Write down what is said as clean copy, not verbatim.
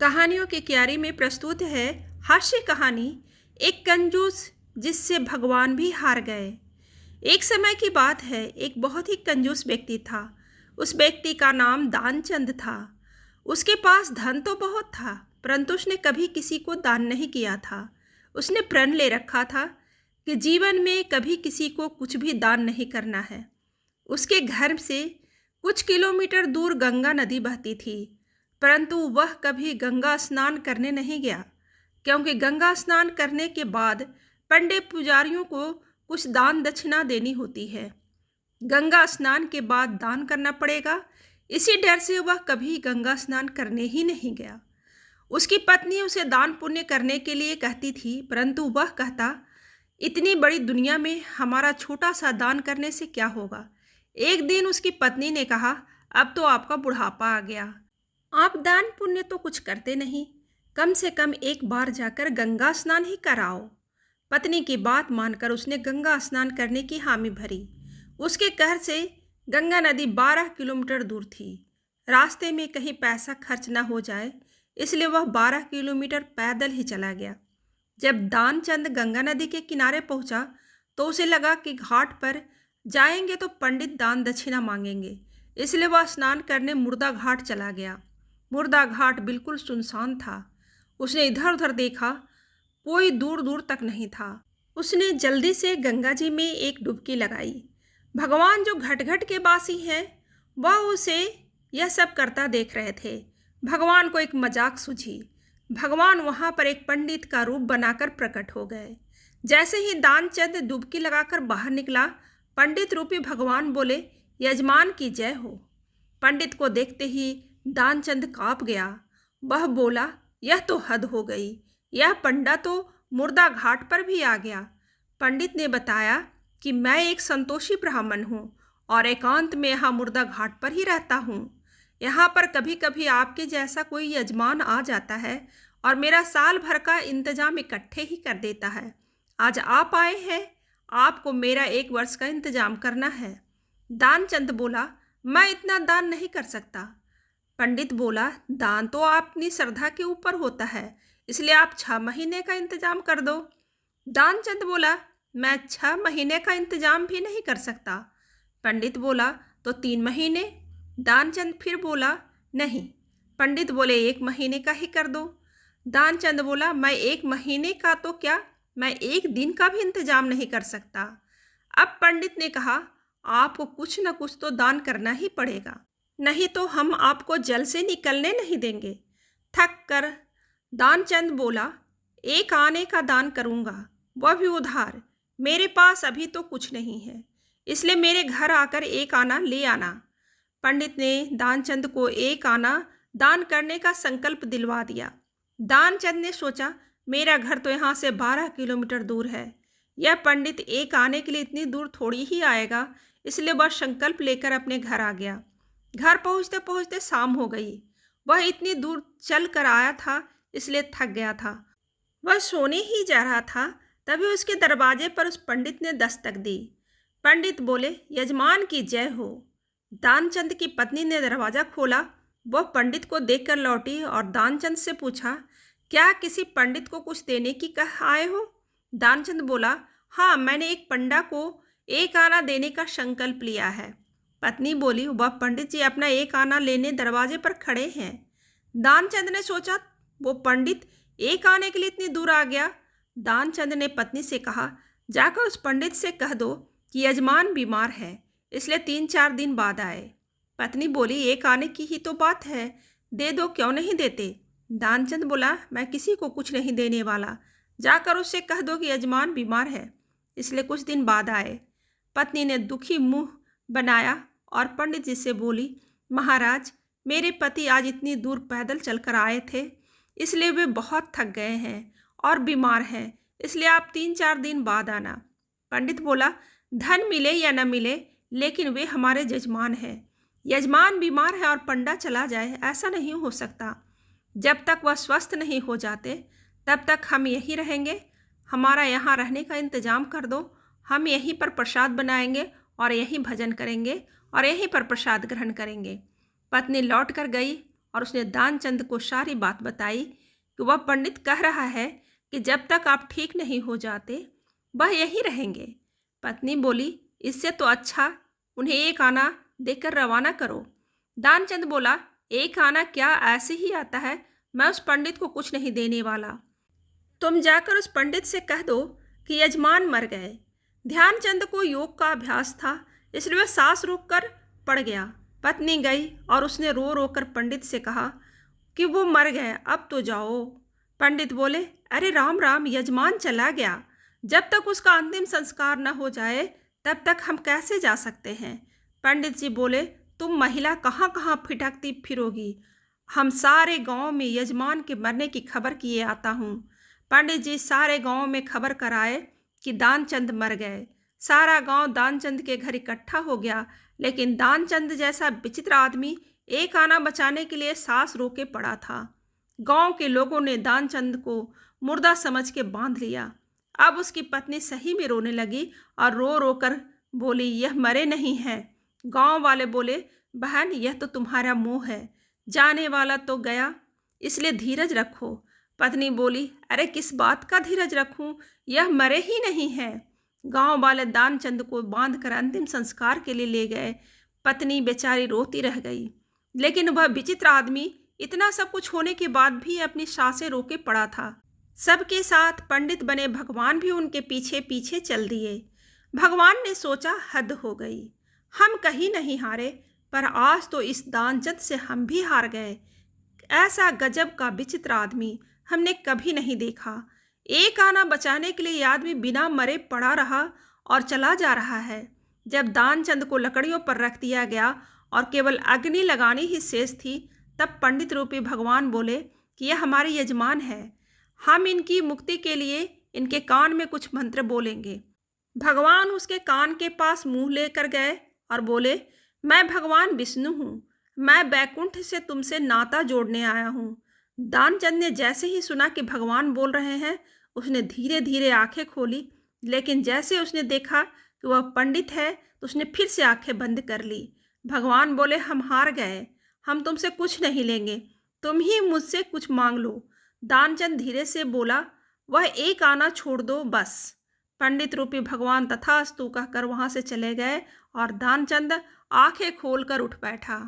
कहानियों की क्यारी में प्रस्तुत है हास्य कहानी एक कंजूस जिससे भगवान भी हार गए। एक समय की बात है, एक बहुत ही कंजूस व्यक्ति था। उस व्यक्ति का नाम दानचंद था। उसके पास धन तो बहुत था, परंतु उसने कभी किसी को दान नहीं किया था। उसने प्रण ले रखा था कि जीवन में कभी किसी को कुछ भी दान नहीं करना है। उसके घर से कुछ किलोमीटर दूर गंगा नदी बहती थी, परंतु वह कभी गंगा स्नान करने नहीं गया, क्योंकि गंगा स्नान करने के बाद पंडित पुजारियों को कुछ दान दक्षिणा देनी होती है। गंगा स्नान के बाद दान करना पड़ेगा, इसी डर से वह कभी गंगा स्नान करने ही नहीं गया। उसकी पत्नी उसे दान पुण्य करने के लिए कहती थी, परंतु वह कहता, इतनी बड़ी दुनिया में हमारा छोटा सा दान करने से क्या होगा। एक दिन उसकी पत्नी ने कहा, अब तो आपका बुढ़ापा आ गया, आप दान पुण्य तो कुछ करते नहीं, कम से कम एक बार जाकर गंगा स्नान ही कराओ। पत्नी की बात मानकर उसने गंगा स्नान करने की हामी भरी। उसके घर से गंगा नदी 12 किलोमीटर दूर थी। रास्ते में कहीं पैसा खर्च ना हो जाए, इसलिए वह 12 किलोमीटर पैदल ही चला गया। जब दानचंद गंगा नदी के किनारे पहुंचा तो उसे लगा कि घाट पर जाएंगे तो पंडित दान दक्षिणा मांगेंगे, इसलिए वह स्नान करने मुर्दा घाट चला गया। मुर्दा घाट बिल्कुल सुनसान था। उसने इधर उधर देखा, कोई दूर दूर तक नहीं था। उसने जल्दी से गंगा जी में एक डुबकी लगाई। भगवान जो घट घट के बासी हैं, वह उसे यह सब करता देख रहे थे। भगवान को एक मजाक सूझी। भगवान वहाँ पर एक पंडित का रूप बनाकर प्रकट हो गए। जैसे ही दानचंद डुबकी लगाकर बाहर निकला, पंडित रूपी भगवान बोले, यजमान की जय हो। पंडित को देखते ही दानचंद काँप गया। वह बोला, यह तो हद हो गई, यह पंडा तो मुर्दा घाट पर भी आ गया। पंडित ने बताया कि मैं एक संतोषी ब्राह्मण हूँ और एकांत में यहाँ मुर्दा घाट पर ही रहता हूँ। यहाँ पर कभी कभी आपके जैसा कोई यजमान आ जाता है और मेरा साल भर का इंतजाम इकट्ठे ही कर देता है। आज आप आए हैं, आपको मेरा 1 वर्ष का इंतजाम करना है। दानचंद बोला, मैं इतना दान नहीं कर सकता। पंडित बोला, दान तो अपनी श्रद्धा के ऊपर होता है, इसलिए आप 6 महीने का इंतजाम कर दो। दानचंद बोला, मैं 6 महीने का इंतजाम भी नहीं कर सकता। पंडित बोला, तो 3 महीने। दानचंद फिर बोला, नहीं। पंडित बोले, 1 महीने का ही कर दो। दानचंद बोला, मैं 1 महीने का तो क्या, मैं 1 दिन का भी इंतजाम नहीं कर सकता। अब पंडित ने कहा, आपको कुछ न कुछ तो दान करना ही पड़ेगा, नहीं तो हम आपको जल से निकलने नहीं देंगे। थक कर दानचंद बोला, 1 आने का दान करूँगा, वह भी उधार। मेरे पास अभी तो कुछ नहीं है, इसलिए मेरे घर आकर 1 आना ले आना। पंडित ने दानचंद को 1 आना दान करने का संकल्प दिलवा दिया। दानचंद ने सोचा, मेरा घर तो यहाँ से 12 किलोमीटर दूर है, यह पंडित 1 आने के लिए इतनी दूर थोड़ी ही आएगा, इसलिए वह संकल्प लेकर अपने घर आ गया। घर पहुँचते पहुँचते शाम हो गई। वह इतनी दूर चल कर आया था, इसलिए थक गया था। वह सोने ही जा रहा था, तभी उसके दरवाजे पर उस पंडित ने दस्तक दी। पंडित बोले, यजमान की जय हो। दानचंद की पत्नी ने दरवाज़ा खोला। वह पंडित को देखकर लौटी और दानचंद से पूछा, क्या किसी पंडित को कुछ देने की कह आए हो। दानचंद बोला, हाँ, मैंने एक पंडा को 1 आना देने का संकल्प लिया है। पत्नी बोली, वह पंडित जी अपना 1 आना लेने दरवाजे पर खड़े हैं। दानचंद ने सोचा, वो पंडित 1 आने के लिए इतनी दूर आ गया। दानचंद ने पत्नी से कहा, जाकर उस पंडित से कह दो कि यजमान बीमार है, इसलिए 3-4 दिन बाद आए। पत्नी बोली, 1 आने की ही तो बात है, दे दो, क्यों नहीं देते। दानचंद बोला, मैं किसी को कुछ नहीं देने वाला, जाकर उससे कह दो कि यजमान बीमार है, इसलिए कुछ दिन बाद आए। पत्नी ने दुखी मुंह बनाया और पंडित जी से बोली, महाराज, मेरे पति आज इतनी दूर पैदल चलकर आए थे, इसलिए वे बहुत थक गए हैं और बीमार हैं, इसलिए आप 3-4 दिन बाद आना। पंडित बोला, धन मिले या न मिले, लेकिन वे हमारे यजमान हैं। यजमान बीमार है और पंडा चला जाए, ऐसा नहीं हो सकता। जब तक वह स्वस्थ नहीं हो जाते तब तक हम यहीं रहेंगे। हमारा यहाँ रहने का इंतजाम कर दो, हम यहीं पर प्रसाद बनाएंगे और यहीं भजन करेंगे और यहीं पर प्रसाद ग्रहण करेंगे। पत्नी लौट कर गई और उसने दानचंद को सारी बात बताई कि वह पंडित कह रहा है कि जब तक आप ठीक नहीं हो जाते वह यहीं रहेंगे। पत्नी बोली, इससे तो अच्छा उन्हें 1 आना देकर रवाना करो। दानचंद बोला, 1 आना क्या, ऐसे ही आता है, मैं उस पंडित को कुछ नहीं देने वाला। तुम जाकर उस पंडित से कह दो कि यजमान मर गए। ध्यानचंद को योग का अभ्यास था, इसलिए वह सांस रोककर पड़ गया। पत्नी गई और उसने रो रो कर पंडित से कहा कि वो मर गए, अब तो जाओ। पंडित बोले, अरे राम राम, यजमान चला गया, जब तक उसका अंतिम संस्कार न हो जाए तब तक हम कैसे जा सकते हैं। पंडित जी बोले, तुम महिला कहाँ कहाँ फिटकती फिरोगी, हम सारे गांव में यजमान के मरने की खबर किए आता हूँ। पंडित जी सारे गांव में खबर कराए कि दानचंद मर गए। सारा गांव दानचंद के घर इकट्ठा हो गया, लेकिन दानचंद जैसा विचित्र आदमी 1 आना बचाने के लिए सांस रोके पड़ा था। गांव के लोगों ने दानचंद को मुर्दा समझ के बांध लिया। अब उसकी पत्नी सही में रोने लगी और रो रो कर बोली, यह मरे नहीं हैं। गांव वाले बोले, बहन यह तो तुम्हारा मुंह है, जाने वाला तो गया, इसलिए धीरज रखो। पत्नी बोली, अरे किस बात का धीरज रखूं, यह मरे ही नहीं हैं। गांव वाले दानचंद को बांधकर अंतिम संस्कार के लिए ले गए। पत्नी बेचारी रोती रह गई, लेकिन वह विचित्र आदमी इतना सब कुछ होने के बाद भी अपनी सांसें रोके पड़ा था। सबके साथ पंडित बने भगवान भी उनके पीछे पीछे चल दिए। भगवान ने सोचा, हद हो गई, हम कहीं नहीं हारे, पर आज तो इस दानचंद से हम भी हार गए। ऐसा गजब का विचित्र आदमी हमने कभी नहीं देखा। 1 आना बचाने के लिए ये आदमी बिना मरे पड़ा रहा और चला जा रहा है। जब दानचंद को लकड़ियों पर रख दिया गया और केवल अग्नि लगानी ही शेष थी, तब पंडित रूपी भगवान बोले कि यह हमारे यजमान है, हम इनकी मुक्ति के लिए इनके कान में कुछ मंत्र बोलेंगे। भगवान उसके कान के पास मुंह लेकर गए और बोले, मैं भगवान विष्णु हूँ, मैं बैकुंठ से तुमसे नाता जोड़ने आया हूँ। दानचंद ने जैसे ही सुना कि भगवान बोल रहे हैं, उसने धीरे धीरे आंखें खोली, लेकिन जैसे उसने देखा कि वह पंडित है तो उसने फिर से आंखें बंद कर ली। भगवान बोले, हम हार गए, हम तुमसे कुछ नहीं लेंगे, तुम ही मुझसे कुछ मांग लो। दानचंद धीरे से बोला, वह 1 आना छोड़ दो बस। पंडित रूपी भगवान तथास्तु कहकर वहां से चले गए और दानचंद आंखें खोलकर उठ बैठा।